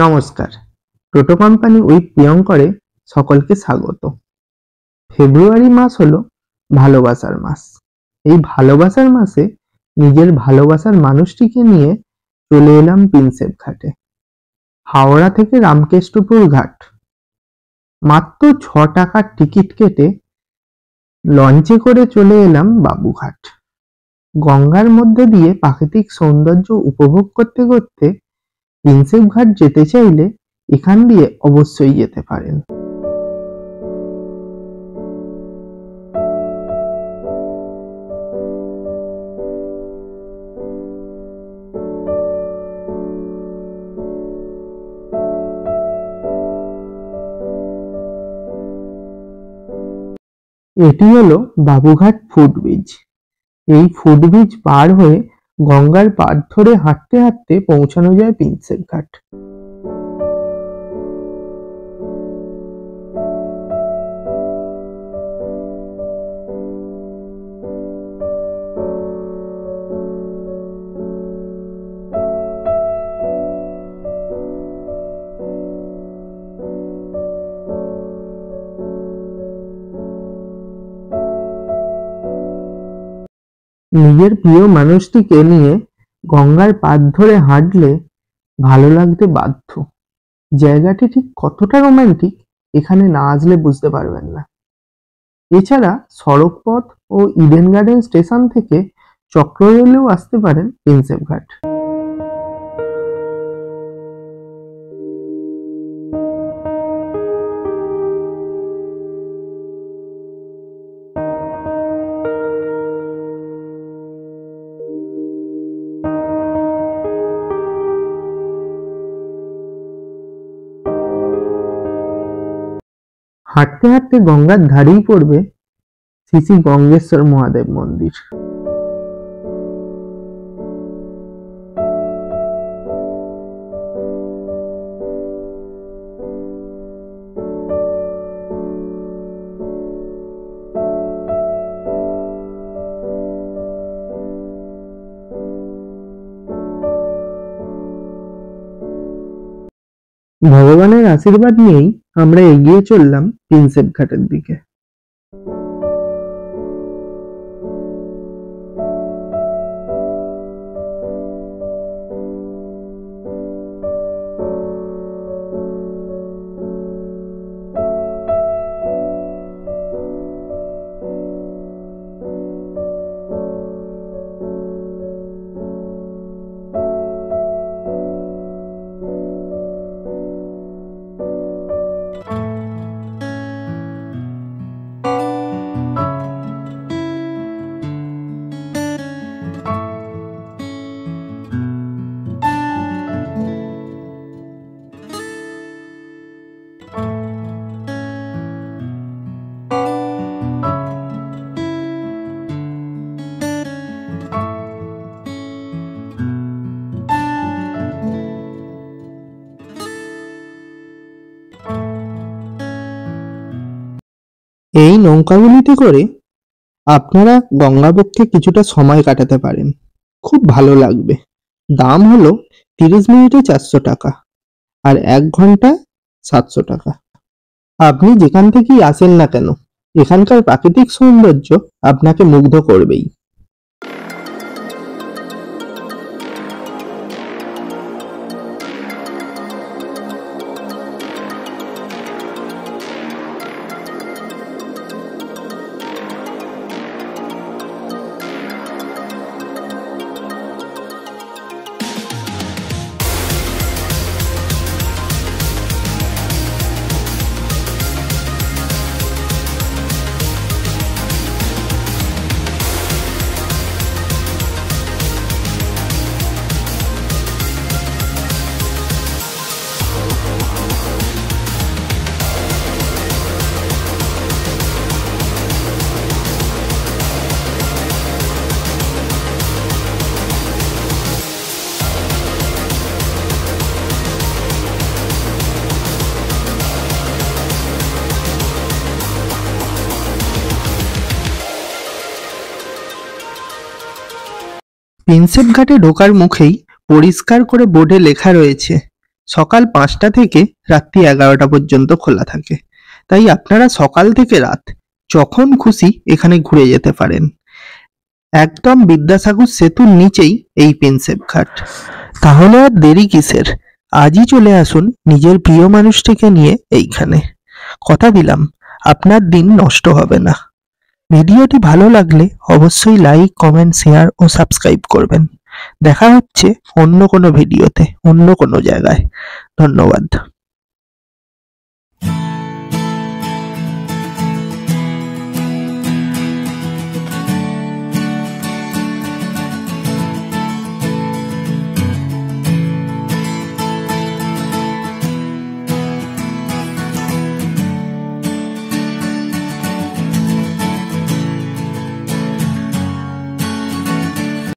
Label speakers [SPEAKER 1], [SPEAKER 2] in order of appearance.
[SPEAKER 1] নমস্কার, টোটো company with প্রিয়ঙ্করে সকলকে স্বাগত। ফেব্রুয়ারি মাস হলো ভালোবাসার মাস। এই ভালোবাসার মাসে নিজের ভালোবাসার মানুষটিকে নিয়ে চলে এলাম প্রিন্সেপ ঘাটে। হাওড়া থেকে রামকেষ্টপুর ঘাট, মাত্র ৬ টাকার টিকিট কেটে লঞ্চে করে চলে এলাম বাবুঘাট। গঙ্গার মধ্যে দিয়ে প্রাকৃতিক সৌন্দর্য উপভোগ করতে করতে প্রিন্সেপ ঘাট যেতে চাইলে এখান দিয়ে অবশ্যই যেতে পারেন। এটি হলো বাবুঘাট ফুটব্রিজ। এই ফুটব্রিজ পার হয়ে গঙ্গার পাড় ধরে হাঁটতে হাঁটতে পৌঁছানো যায় প্রিন্সেপ ঘাট। নিজের প্রিয় মানুষটিকে নিয়ে গঙ্গার পাড় ধরে হাঁটলে ভালো লাগতে বাধ্য। জায়গাটি ঠিক কতটা রোমান্টিক এখানে না আসলে বুঝতে পারবেন না। এছাড়া সড়ক পথ ও ইডেন গার্ডেন স্টেশন থেকে চক্র রেলেও আসতে পারেন প্রিন্সেপ ঘাট। হাঁটতে হাঁটতে গঙ্গার ধারেই পড়বে শ্রী শ্রী গঙ্গেশ্বর মহাদেব মন্দির। ভগবানের আশীর্বাদ নিয়েই আমরা এগিয়ে চললাম প্রিন্সেপ ঘাটের দিকে। এই নৌকাগুলিতে করে আপনারা গঙ্গাবক্ষে কিছুটা সময় কাটাতে পারেন, খুব ভালো লাগবে। দাম হলো 30 মিনিটে 400 টাকা আর 1 ঘন্টায় 700 টাকা। আপনি যেখান থেকেই আসেন না কেন এখানকার প্রাকৃতিক সৌন্দর্য আপনাকে মুগ্ধ করবেই। প্রিন্সেপ ঘাটে ঢোকার মুখেই পরিষ্কার করে বোর্ডে লেখা রয়েছে সকাল 5টা থেকে রাত্রি 11টা পর্যন্ত খোলা থাকে। তাই আপনারা সকাল থেকে রাত যখন খুশি এখানে ঘুরে যেতে পারেন। একদম বিদ্যাসাগর সেতুর নিচেই এই প্রিন্সেপ ঘাট। তাহলে আর দেরি কিসের? আজই চলে আসুন নিজের প্রিয় মানুষটিকে নিয়ে এইখানে। কথা দিলাম আপনার দিন নষ্ট হবে না। ভিডিওটি ভালো লাগলে অবশ্যই লাইক, কমেন্ট, শেয়ার ও সাবস্ক্রাইব করবেন। দেখা হচ্ছে অন্য কোনো ভিডিওতে, অন্য কোনো জায়গায়। ধন্যবাদ।